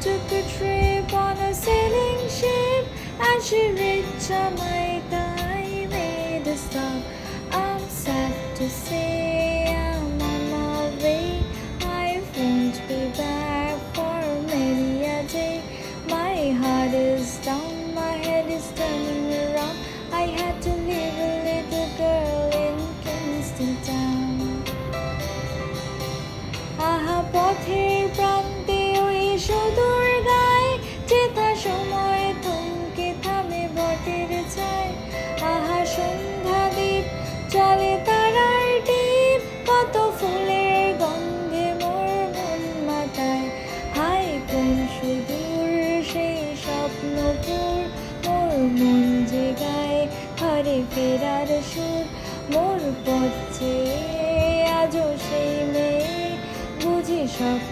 took a trip on a sailing ship. As she reached Jamaica, I made a stop. I'm sad to say I'm on my way. I won't be back for many a day. My heart is down, my head is turning around. I had to leave a little girl in Kingston town. আহা পথের প্রান্তে ওই সুদূর গায়ে যেথা সময় থমকে থামে বটের ছায়। আহা সন্ধ্যা দ্বীপ চলে তারার টিপ, কত ফুলের গন্ধে মোর মন মাতায়। হায় কোন সুদূর সেই স্বপ্নপুর, মোর মন যে গায় ঘরে ফেরার সুর। মোর পথ চেয়ে আজও সেই মেয়ে বুঝি স্বপ্ন